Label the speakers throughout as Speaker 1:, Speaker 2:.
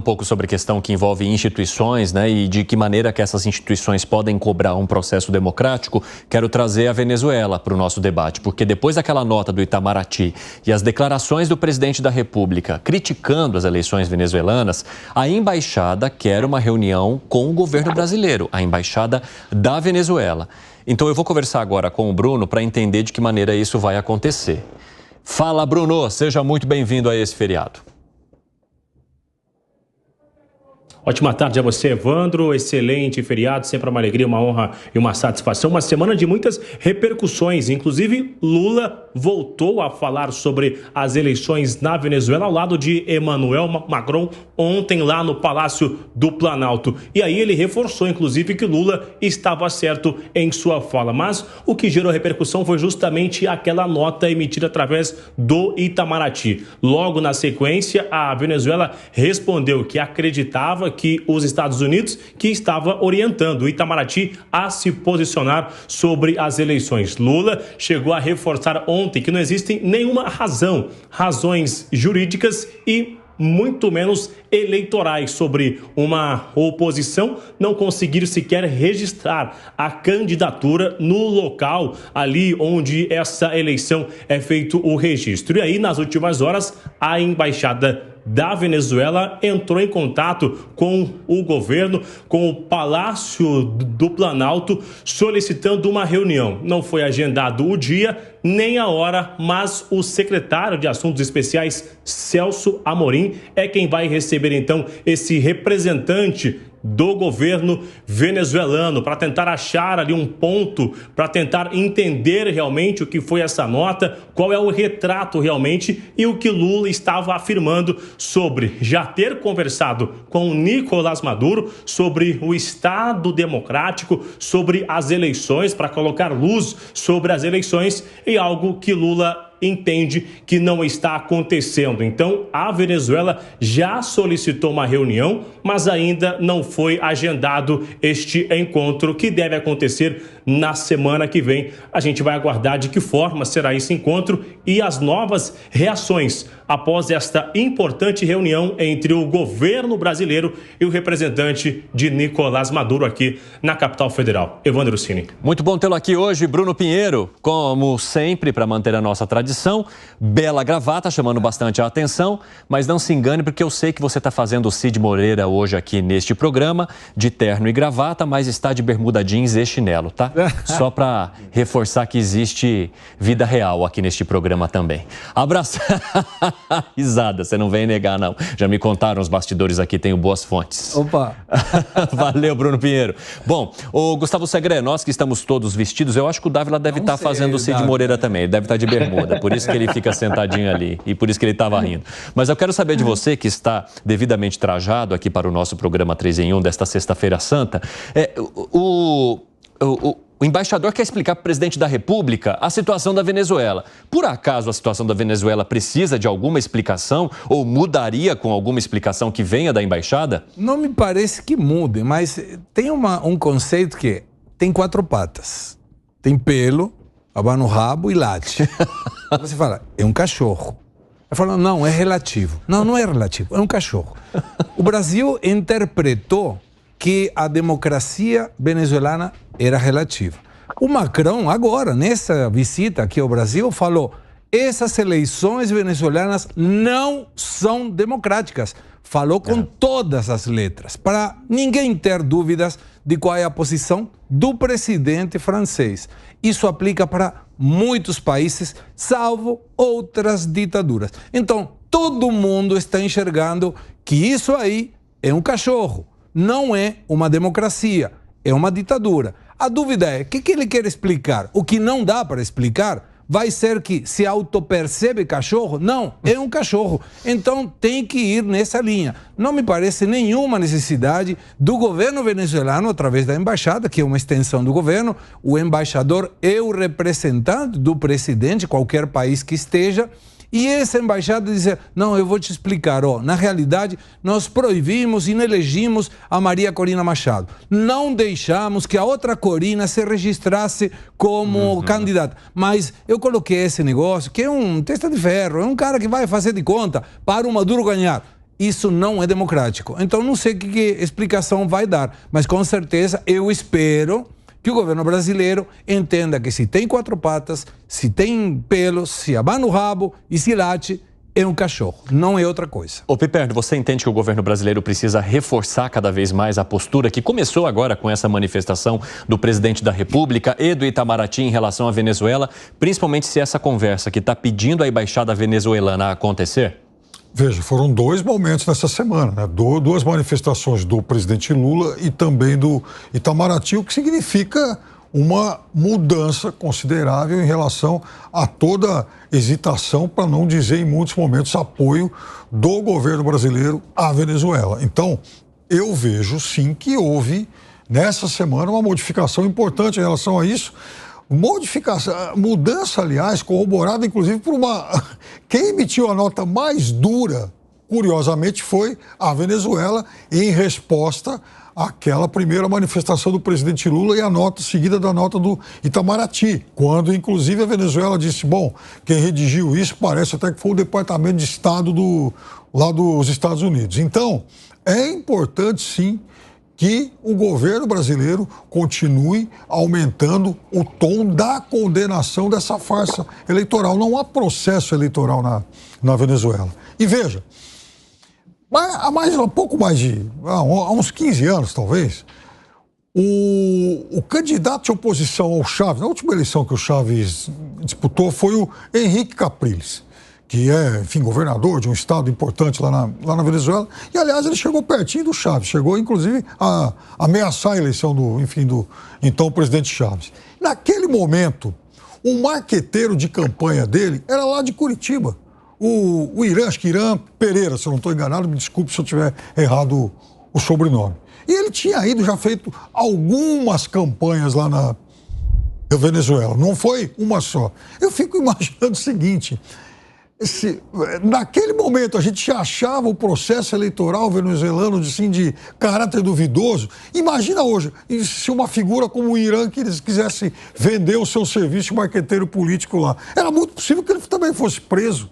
Speaker 1: um pouco sobre a questão que envolve instituições, né, e de que maneira que essas instituições podem cobrar um processo democrático, quero trazer a Venezuela para o nosso debate, porque depois daquela nota do Itamaraty e as declarações do presidente da República criticando as eleições venezuelanas, a embaixada quer uma reunião com o governo brasileiro, a embaixada da Venezuela. Então eu vou conversar agora com o Bruno para entender de que maneira isso vai acontecer. Fala, Bruno, seja muito bem-vindo a esse feriado.
Speaker 2: Ótima tarde a você, Evandro. Excelente feriado, sempre uma alegria, uma honra e uma satisfação. Uma semana de muitas repercussões. Inclusive, Lula voltou a falar sobre as eleições na Venezuela ao lado de Emmanuel Macron ontem lá no Palácio do Planalto. E aí ele reforçou, inclusive, que Lula estava certo em sua fala. Mas o que gerou repercussão foi justamente aquela nota emitida através do Itamaraty. Logo na sequência, a Venezuela respondeu que acreditava que os Estados Unidos que estava orientando o Itamaraty a se posicionar sobre as eleições. Lula chegou a reforçar ontem que não existem razões jurídicas e muito menos eleitorais sobre uma oposição não conseguir sequer registrar a candidatura no local ali onde essa eleição é feito o registro. E aí, nas últimas horas, a embaixada da Venezuela entrou em contato com o governo, com o Palácio do Planalto, solicitando uma reunião. Não foi agendado o dia nem a hora, mas o secretário de Assuntos Especiais, Celso Amorim, é quem vai receber então esse representante do governo venezuelano para tentar achar ali um ponto, para tentar entender realmente o que foi essa nota, qual é o retrato realmente e o que Lula estava afirmando sobre já ter conversado com Nicolás Maduro sobre o Estado democrático, sobre as eleições, para colocar luz sobre as eleições e algo que Lula entende que não está acontecendo. Então, a Venezuela já solicitou uma reunião, mas ainda não foi agendado este encontro que deve acontecer na semana que vem. A gente vai aguardar de que forma será esse encontro e as novas reações após esta importante reunião entre o governo brasileiro e o representante de Nicolás Maduro aqui na capital federal. Evandro Cini.
Speaker 1: Muito bom tê-lo aqui hoje, Bruno Pinheiro. Como sempre, para manter a nossa tradição, bela gravata, chamando bastante a atenção, mas não se engane porque eu sei que você está fazendo o Cid Moreira hoje aqui neste programa, de terno e gravata, mas está de bermuda jeans e chinelo, tá? Só para reforçar que existe vida real aqui neste programa também. Abraço. Risada, você não vem negar, não. Já me contaram os bastidores aqui, tenho boas fontes.
Speaker 3: Opa!
Speaker 1: Valeu, Bruno Pinheiro. Bom, o Gustavo Segré, nós que estamos todos vestidos, eu acho que o Dávila deve estar fazendo o Cid Moreira também. Ele deve estar de bermuda, por isso que ele fica sentadinho ali e por isso que ele estava rindo. Mas eu quero saber de você, que está devidamente trajado aqui para o nosso programa 3 em 1 desta Sexta-feira Santa. O embaixador quer explicar para o presidente da República a situação da Venezuela. Por acaso a situação da Venezuela precisa de alguma explicação ou mudaria com alguma explicação que venha da embaixada?
Speaker 3: Não me parece que mude, mas tem um conceito que tem 4 patas. Tem pelo, abana o rabo e late. Você fala, é um cachorro. Eu falo, não, é relativo. Não, não é relativo, é um cachorro. O Brasil interpretou que a democracia venezuelana era relativa. O Macron, agora, nessa visita aqui ao Brasil, falou: essas eleições venezuelanas não são democráticas. Falou com todas as letras, para ninguém ter dúvidas de qual é a posição do presidente francês. Isso aplica para muitos países, salvo outras ditaduras. Então, todo mundo está enxergando que isso aí é um cachorro. Não é uma democracia, é uma ditadura. A dúvida é, o que ele quer explicar? O que não dá para explicar vai ser que se autopercebe cachorro? Não, é um cachorro. Então tem que ir nessa linha. Não me parece nenhuma necessidade do governo venezuelano, através da embaixada, que é uma extensão do governo, o embaixador é o representante do presidente, qualquer país que esteja, e essa embaixada dizer, não, eu vou te explicar, na realidade nós proibimos e não elegimos a Maria Corina Machado. Não deixamos que a outra Corina se registrasse como candidata. Mas eu coloquei esse negócio, que é um testa de ferro, é um cara que vai fazer de conta para o Maduro ganhar. isso não é democrático. Então, não sei que explicação vai dar, mas com certeza eu espero que o governo brasileiro entenda que se tem quatro patas, se tem pelos, se abana o rabo e se late, é um cachorro, não é outra coisa.
Speaker 1: Ô Piperno, você entende que o governo brasileiro precisa reforçar cada vez mais a postura que começou agora com essa manifestação do presidente da República e do Itamaraty em relação à Venezuela, principalmente se essa conversa que está pedindo a embaixada venezuelana acontecer?
Speaker 4: Veja, foram dois momentos nessa semana, né? Duas manifestações do presidente Lula e também do Itamaraty, o que significa uma mudança considerável em relação a toda hesitação, para não dizer em muitos momentos apoio do governo brasileiro à Venezuela. Então, eu vejo sim que houve nessa semana uma modificação importante em relação a isso. Mudança, aliás, corroborada inclusive por quem emitiu a nota mais dura, curiosamente, foi a Venezuela, em resposta àquela primeira manifestação do presidente Lula e a nota seguida da nota do Itamaraty, quando inclusive a Venezuela disse, bom, quem redigiu isso parece até que foi o Departamento de Estado lá dos Estados Unidos. Então, é importante sim que o governo brasileiro continue aumentando o tom da condenação dessa farsa eleitoral. Não há processo eleitoral na Venezuela. E veja, há uns 15 anos, talvez, o candidato de oposição ao Chávez, na última eleição que o Chávez disputou, foi o Henrique Capriles, que é, enfim, governador de um estado importante lá na Venezuela. E, aliás, ele chegou pertinho do Chávez, chegou, inclusive, a ameaçar a eleição do então presidente Chávez. Naquele momento, o marqueteiro de campanha dele era lá de Curitiba, o Irã, acho que Irã Pereira, se eu não estou enganado, me desculpe se eu tiver errado o sobrenome. E ele tinha já feito algumas campanhas lá na Venezuela, não foi uma só. Eu fico imaginando o seguinte: naquele momento a gente já achava o processo eleitoral venezuelano de caráter duvidoso. Imagina hoje, se uma figura como o Irã quisesse vender o seu serviço de marqueteiro político lá. Era muito possível que ele também fosse preso.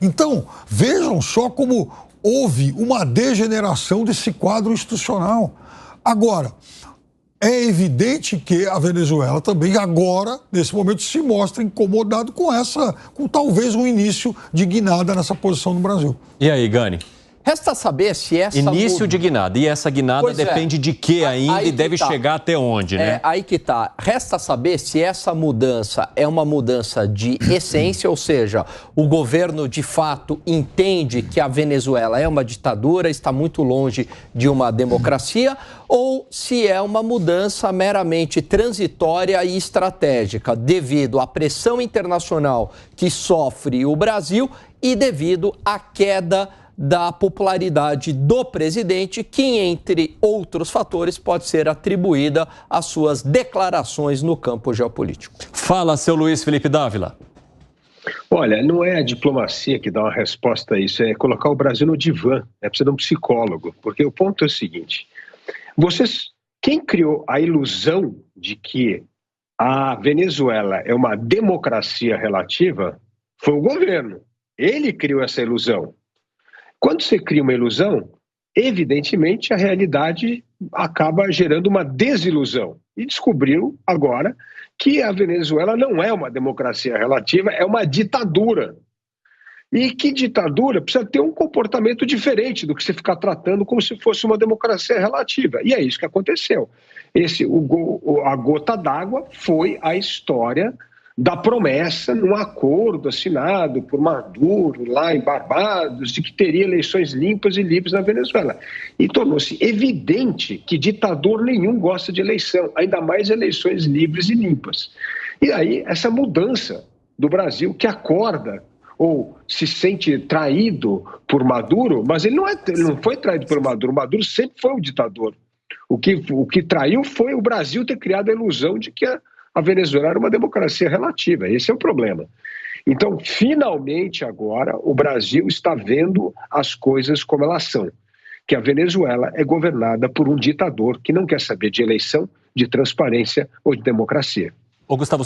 Speaker 4: Então, vejam só como houve uma degeneração desse quadro institucional. Agora, é evidente que a Venezuela também agora, nesse momento, se mostra incomodado com talvez um início de guinada nessa posição no Brasil.
Speaker 1: E aí, Gani?
Speaker 5: Resta saber se essa...
Speaker 1: Início de guinada. E essa guinada depende de que ainda e deve chegar até onde, né?
Speaker 5: Aí que tá. Resta saber se essa mudança é uma mudança de essência, ou seja, o governo de fato entende que a Venezuela é uma ditadura, está muito longe de uma democracia, ou se é uma mudança meramente transitória e estratégica, devido à pressão internacional que sofre o Brasil e devido à queda da popularidade do presidente, que, entre outros fatores, pode ser atribuída às suas declarações no campo geopolítico.
Speaker 1: Fala, seu Luiz Felipe Dávila.
Speaker 6: Olha, não é a diplomacia que dá uma resposta a isso, é colocar o Brasil no divã, precisa de um psicólogo, porque o ponto é o seguinte: quem criou a ilusão de que a Venezuela é uma democracia relativa foi o governo. Ele criou essa ilusão. Quando você cria uma ilusão, evidentemente a realidade acaba gerando uma desilusão. E descobriu agora que a Venezuela não é uma democracia relativa, é uma ditadura. E que ditadura precisa ter um comportamento diferente do que você ficar tratando como se fosse uma democracia relativa. E é isso que aconteceu. A gota d'água foi a história da promessa num acordo assinado por Maduro lá em Barbados de que teria eleições limpas e livres na Venezuela. E tornou-se evidente que ditador nenhum gosta de eleição, ainda mais eleições livres e limpas. E aí essa mudança do Brasil, que acorda ou se sente traído por Maduro, mas ele não foi traído por Maduro. Maduro sempre foi um ditador. O que traiu foi o Brasil ter criado a ilusão de que a Venezuela era uma democracia relativa. Esse é o problema. Então, finalmente agora, o Brasil está vendo as coisas como elas são. Que a Venezuela é governada por um ditador que não quer saber de eleição, de transparência ou de democracia.
Speaker 1: Gustavo,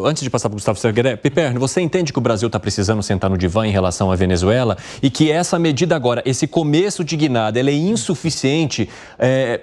Speaker 1: antes de passar para o Gustavo Segré, Piperno, você entende que o Brasil está precisando sentar no divã em relação à Venezuela e que essa medida agora, esse começo de guinada, ela é insuficiente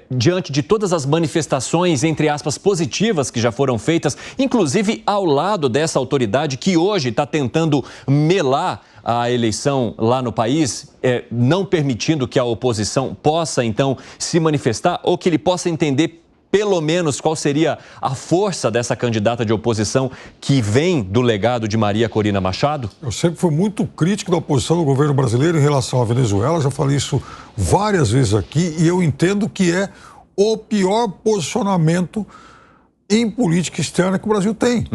Speaker 1: diante de todas as manifestações, entre aspas, positivas que já foram feitas, inclusive ao lado dessa autoridade que hoje está tentando melar a eleição lá no país, não permitindo que a oposição possa, então, se manifestar ou que ele possa entender pelo menos qual seria a força dessa candidata de oposição que vem do legado de Maria Corina Machado?
Speaker 4: Eu sempre fui muito crítico da posição do governo brasileiro em relação à Venezuela, já falei isso várias vezes aqui, e eu entendo que é o pior posicionamento em política externa que o Brasil tem.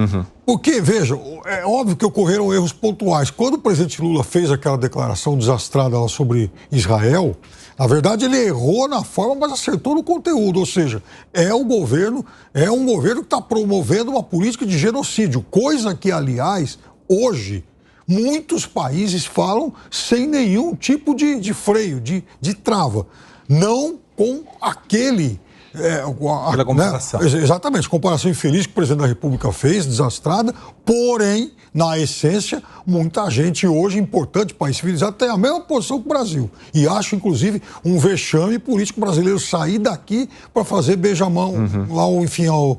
Speaker 4: Porque, veja, é óbvio que ocorreram erros pontuais. Quando o presidente Lula fez aquela declaração desastrada lá sobre Israel, na verdade ele errou na forma, mas acertou no conteúdo. Ou seja, é um governo que está promovendo uma política de genocídio, coisa que, aliás, hoje, muitos países falam sem nenhum tipo de freio, de trava. Não com aquele...
Speaker 3: Pela comparação.
Speaker 4: Né? Exatamente, comparação infeliz que o presidente da República fez, desastrada, porém, na essência, muita gente hoje, importante, país civilizado, tem a mesma posição que o Brasil. E acho, inclusive, um vexame político brasileiro sair daqui para fazer beijamão lá, enfim, ao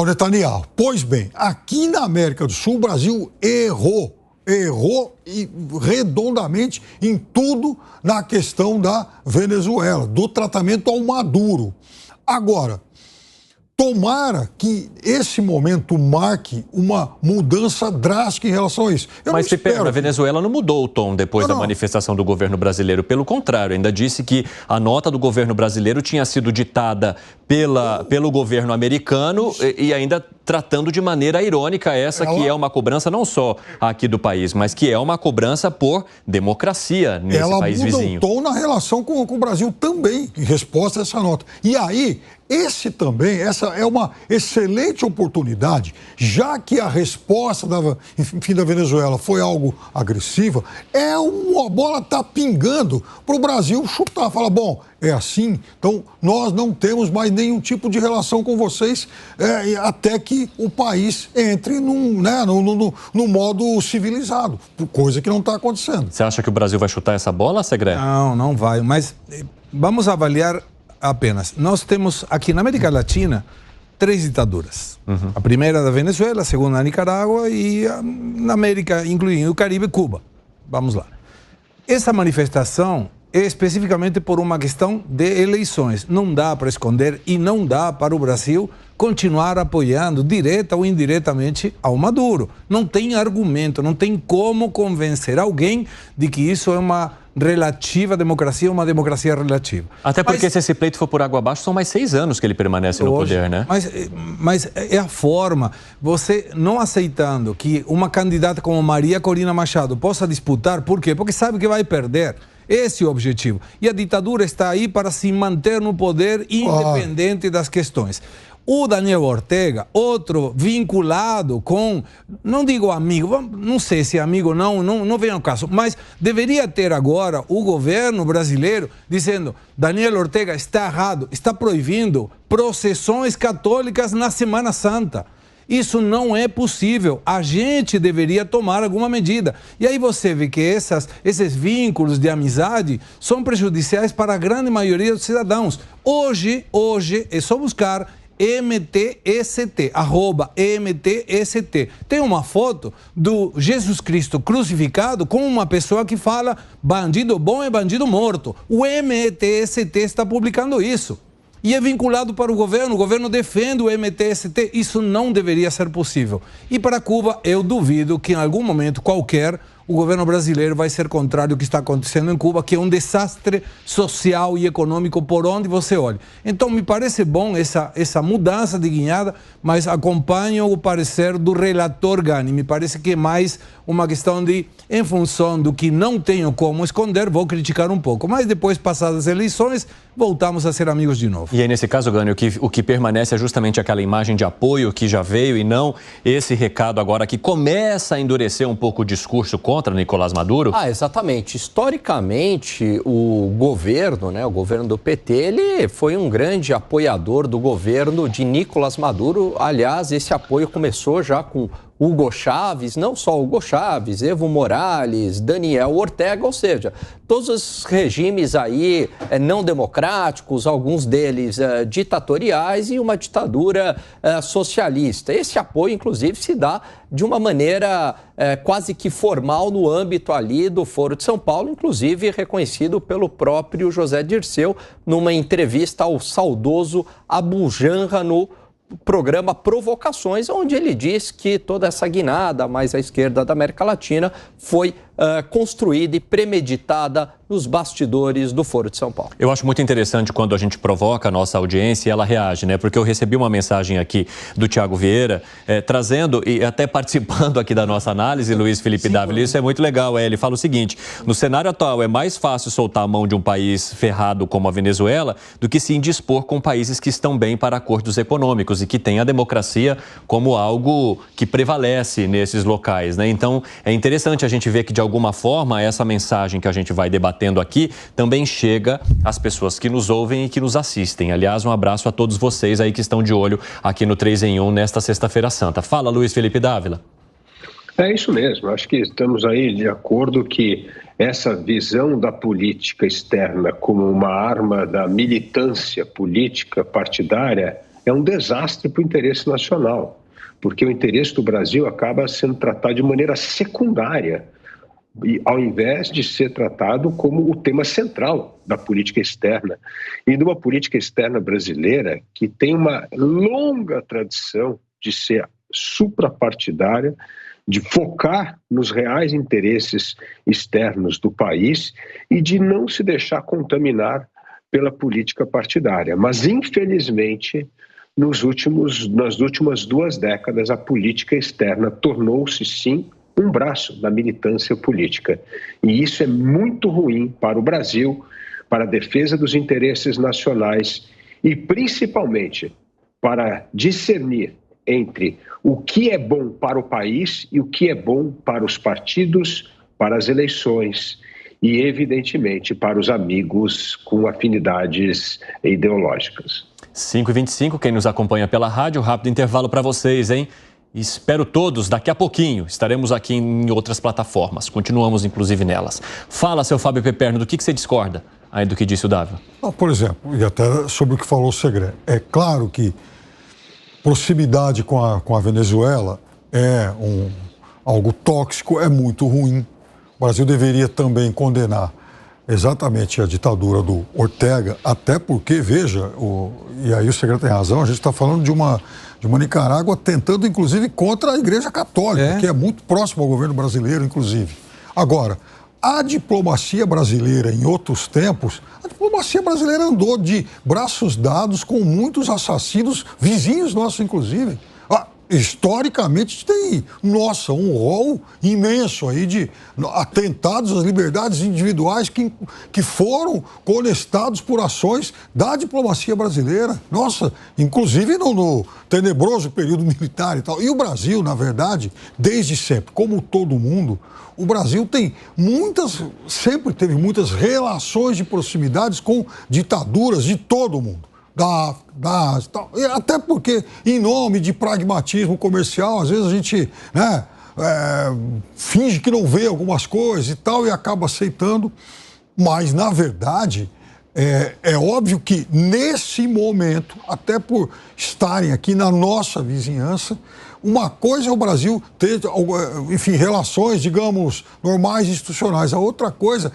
Speaker 4: Netanyahu. Pois bem, aqui na América do Sul, o Brasil errou e redondamente em tudo na questão da Venezuela, do tratamento ao Maduro. Agora, tomara que esse momento marque uma mudança drástica em relação a isso.
Speaker 1: Mas, Piperno, a Venezuela não mudou o tom depois da manifestação do governo brasileiro. Pelo contrário, ainda disse que a nota do governo brasileiro tinha sido ditada pelo governo americano e ainda tratando de maneira irônica que é uma cobrança não só aqui do país, mas que é uma cobrança por democracia nesse país vizinho.
Speaker 4: Ela muda o tom na relação com o Brasil também, em resposta a essa nota. E aí, essa é uma excelente oportunidade, já que a resposta da Venezuela foi algo agressiva, a bola está pingando para o Brasil chutar, falar, bom, é assim, então nós não temos mais nenhum tipo de relação com vocês até que o país entre no modo civilizado, coisa que não está acontecendo.
Speaker 1: Você acha que o Brasil vai chutar essa bola, Segré?
Speaker 3: Não vai, mas vamos avaliar apenas. Nós temos aqui na América Latina 3 ditaduras. A primeira da Venezuela, a segunda da Nicarágua e na América, incluindo o Caribe, Cuba. Vamos lá. Essa manifestação é especificamente por uma questão de eleições. Não dá para esconder e não dá para o Brasil continuar apoiando direta ou indiretamente ao Maduro. Não tem argumento, não tem como convencer alguém de que isso é uma relativa democracia, uma democracia relativa.
Speaker 1: Até porque se esse pleito for por água abaixo, são mais 6 anos que ele permanece no poder, né?
Speaker 3: Mas é a forma. Você não aceitando que uma candidata como Maria Corina Machado possa disputar, por quê? Porque sabe que vai perder. Esse é o objetivo. E a ditadura está aí para se manter no poder independente das questões. O Daniel Ortega, outro vinculado com, não digo amigo, não sei se é amigo ou não vem ao caso, mas deveria ter agora o governo brasileiro dizendo: Daniel Ortega está errado, está proibindo procissões católicas na Semana Santa. Isso não é possível. A gente deveria tomar alguma medida. E aí você vê que esses vínculos de amizade são prejudiciais para a grande maioria dos cidadãos. Hoje é só buscar MTST, @MTST. Tem uma foto do Jesus Cristo crucificado com uma pessoa que fala bandido bom é bandido morto. O MTST está publicando isso. E é vinculado para o governo defende o MTST, isso não deveria ser possível. E para Cuba, eu duvido que em algum momento qualquer o governo brasileiro vai ser contrário ao que está acontecendo em Cuba, que é um desastre social e econômico por onde você olha. Então, me parece bom essa mudança de guinhada, mas acompanho o parecer do relator Gani. Me parece que é mais uma questão de, em função do que não tenho como esconder, vou criticar um pouco. Mas depois, passadas as eleições, voltamos a ser amigos de novo.
Speaker 1: E aí, nesse caso, Gânio, o que permanece é justamente aquela imagem de apoio que já veio e não esse recado agora que começa a endurecer um pouco o discurso contra Nicolás Maduro?
Speaker 5: Exatamente. Historicamente, o governo, né, o governo do PT, ele foi um grande apoiador do governo de Nicolás Maduro. Aliás, esse apoio começou já com Hugo Chávez, não só Hugo Chávez, Evo Morales, Daniel Ortega, ou seja, todos os regimes aí não democráticos, alguns deles ditatoriais e uma ditadura socialista. Esse apoio, inclusive, se dá de uma maneira quase que formal no âmbito ali do Foro de São Paulo, inclusive reconhecido pelo próprio José Dirceu numa entrevista ao saudoso Abu Janra no programa Provocações, onde ele diz que toda essa guinada mais à esquerda da América Latina foi construída e premeditada nos bastidores do Foro de São Paulo.
Speaker 1: Eu acho muito interessante quando a gente provoca a nossa audiência e ela reage, né? Porque eu recebi uma mensagem aqui do Tiago Vieira, trazendo e até participando aqui da nossa análise, Luiz Felipe Dávila. Isso é muito legal. Ele fala o seguinte: no cenário atual é mais fácil soltar a mão de um país ferrado como a Venezuela do que se indispor com países que estão bem para acordos econômicos e que têm a democracia como algo que prevalece nesses locais, né? Então, é interessante a gente ver que, de alguma forma, essa mensagem que a gente vai debatendo aqui também chega às pessoas que nos ouvem e que nos assistem. Aliás, um abraço a todos vocês aí que estão de olho aqui no 3 em 1 nesta Sexta-feira Santa. Fala, Luiz Felipe Dávila.
Speaker 6: É isso mesmo. Acho que estamos aí de acordo que essa visão da política externa como uma arma da militância política partidária é um desastre para o interesse nacional, porque o interesse do Brasil acaba sendo tratado de maneira secundária, e ao invés de ser tratado como o tema central da política externa, e de uma política externa brasileira que tem uma longa tradição de ser suprapartidária, de focar nos reais interesses externos do país e de não se deixar contaminar pela política partidária. Mas, infelizmente, nas últimas 2 décadas, a política externa tornou-se, sim, um braço da militância política. E isso é muito ruim para o Brasil, para a defesa dos interesses nacionais e, principalmente, para discernir entre o que é bom para o país e o que é bom para os partidos, para as eleições e, evidentemente, para os amigos com afinidades ideológicas.
Speaker 1: 5h25, quem nos acompanha pela rádio, rápido intervalo para vocês, hein? Espero todos, daqui a pouquinho estaremos aqui em outras plataformas, continuamos inclusive nelas. Fala, seu Fábio Peperno, do que você discorda aí do que disse o Dávila?
Speaker 4: Por exemplo, e até sobre o que falou o Segre, é claro que proximidade com a Venezuela é algo tóxico, é muito ruim. O Brasil deveria também condenar exatamente a ditadura do Ortega, até porque, veja, e aí o Segre tem razão, a gente está falando de uma Nicarágua tentando, inclusive, contra a Igreja Católica, que é muito próximo ao governo brasileiro, inclusive. Agora, a diplomacia brasileira, em outros tempos, a diplomacia brasileira andou de braços dados com muitos assassinos, vizinhos nossos, inclusive. Historicamente tem, um rol imenso aí de atentados às liberdades individuais que foram conestados por ações da diplomacia brasileira. Inclusive no tenebroso período militar e tal. E o Brasil, na verdade, desde sempre, como todo mundo, o Brasil sempre teve muitas relações de proximidades com ditaduras de todo o mundo. Até porque, em nome de pragmatismo comercial, às vezes a gente finge que não vê algumas coisas e tal e acaba aceitando, mas, na verdade, é óbvio que, nesse momento, até por estarem aqui na nossa vizinhança, uma coisa é o Brasil ter, enfim, relações, digamos, normais, institucionais. A outra coisa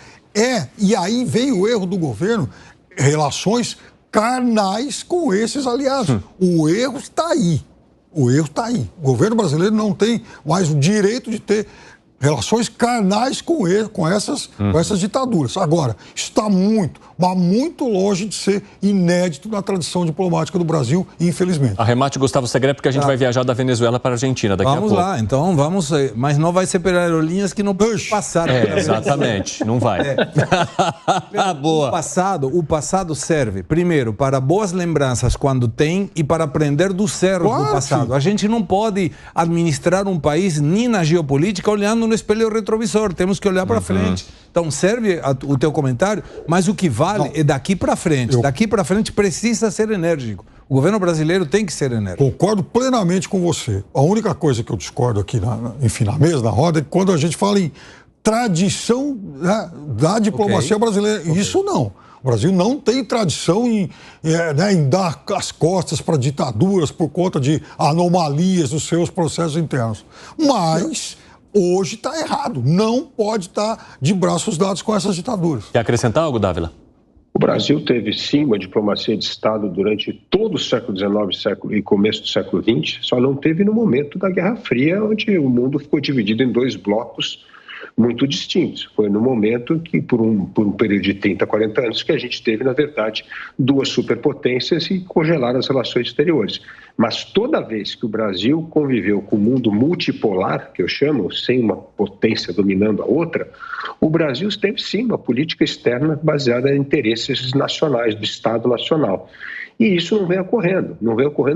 Speaker 4: e aí vem o erro do governo, relações carnais com esses aliados. O erro está aí. O governo brasileiro não tem mais o direito de ter relações carnais com essas ditaduras. Agora, está muito, mas muito longe de ser inédito na tradição diplomática do Brasil, infelizmente.
Speaker 1: Arremate, Gustavo Segre, porque a gente vai viajar da Venezuela para a Argentina daqui a pouco.
Speaker 3: Vamos lá, então vamos, mas não vai ser por aerolíneas que não passaram.
Speaker 1: Exatamente, não vai. Boa.
Speaker 3: O passado serve, primeiro, para boas lembranças quando tem e para aprender dos erros do passado. A gente não pode administrar um país nem na geopolítica olhando no espelho retrovisor, temos que olhar para frente. Então serve o teu comentário, mas o que vale é daqui para frente. Daqui para frente precisa ser enérgico. O governo brasileiro tem que ser enérgico.
Speaker 4: Concordo plenamente com você. A única coisa que eu discordo aqui, enfim, na mesa, na roda, é quando a gente fala em tradição, né, da diplomacia brasileira. Isso não. O Brasil não tem tradição em dar as costas para ditaduras por conta de anomalias dos seus processos internos. Mas hoje está errado. Não pode estar de braços dados com essas ditaduras.
Speaker 1: Quer acrescentar algo, Dávila?
Speaker 6: O Brasil teve, sim, uma diplomacia de Estado durante todo o século XIX e começo do século XX, só não teve no momento da Guerra Fria, onde o mundo ficou dividido em dois blocos muito distintos. Foi no momento que, por um período de 30, 40 anos, que a gente teve, na verdade, duas superpotências e congelaram as relações exteriores. Mas toda vez que o Brasil conviveu com o mundo multipolar, que eu chamo, sem uma potência dominando a outra, o Brasil teve, sim, uma política externa baseada em interesses nacionais, do Estado Nacional. E isso não vem ocorrendo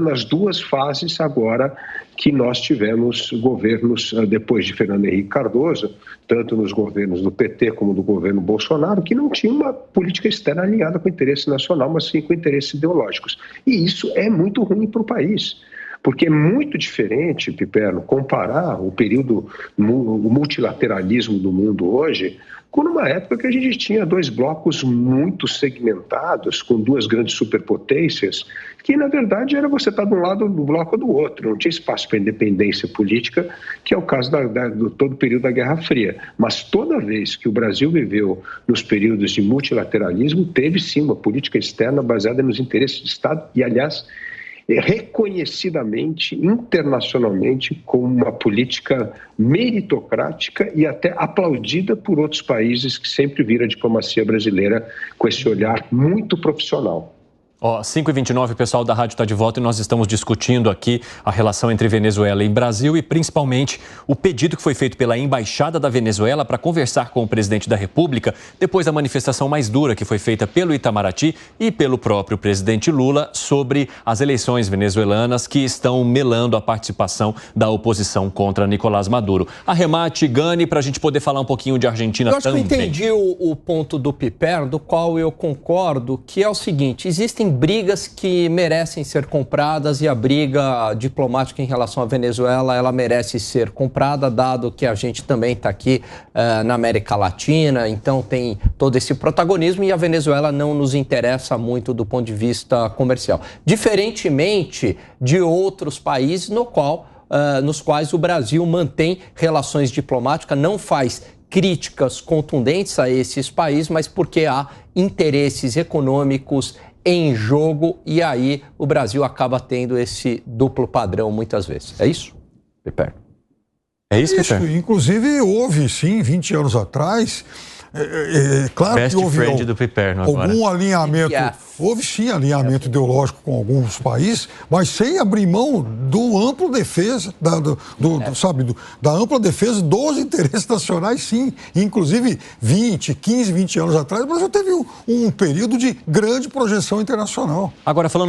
Speaker 6: nas duas fases agora que nós tivemos governos depois de Fernando Henrique Cardoso, tanto nos governos do PT como do governo Bolsonaro, que não tinha uma política externa alinhada com o interesse nacional, mas sim com interesses ideológicos. E isso é muito ruim para o país. Porque é muito diferente, Piperno, comparar o multilateralismo do mundo hoje com uma época que a gente tinha dois blocos muito segmentados, com duas grandes superpotências, que na verdade era você estar de um lado do bloco ou do outro, não tinha espaço para independência política, que é o caso do todo o período da Guerra Fria. Mas toda vez que o Brasil viveu nos períodos de multilateralismo, teve sim uma política externa baseada nos interesses do Estado e, aliás, reconhecidamente, internacionalmente, como uma política meritocrática e até aplaudida por outros países que sempre viram a diplomacia brasileira com esse olhar muito profissional.
Speaker 1: 5h29, o pessoal da rádio está de volta e nós estamos discutindo aqui a relação entre Venezuela e Brasil e principalmente o pedido que foi feito pela Embaixada da Venezuela para conversar com o presidente da República depois da manifestação mais dura que foi feita pelo Itamaraty e pelo próprio presidente Lula sobre as eleições venezuelanas que estão melando a participação da oposição contra Nicolás Maduro. Arremate, Gani, para a gente poder falar um pouquinho de Argentina também.
Speaker 5: Eu acho que eu entendi o ponto do Piperno, do qual eu concordo, que é o seguinte: existem brigas que merecem ser compradas e a briga diplomática em relação à Venezuela, ela merece ser comprada, dado que a gente também está aqui na América Latina, então tem todo esse protagonismo e a Venezuela não nos interessa muito do ponto de vista comercial. Diferentemente de outros países nos quais o Brasil mantém relações diplomáticas, não faz críticas contundentes a esses países, mas porque há interesses econômicos em jogo e aí o Brasil acaba tendo esse duplo padrão muitas vezes. É isso, Piperno?
Speaker 1: É isso, Piperno?
Speaker 4: Inclusive houve, sim, 20 anos atrás, claro
Speaker 1: Best
Speaker 4: que houve
Speaker 1: friend do Piperno agora.
Speaker 4: Algum alinhamento, houve sim alinhamento ideológico com alguns países, mas sem abrir mão do amplo defesa, da ampla defesa dos interesses nacionais, sim. Inclusive, 15, 20 anos atrás, o Brasil teve um período de grande projeção internacional.
Speaker 1: Agora, falando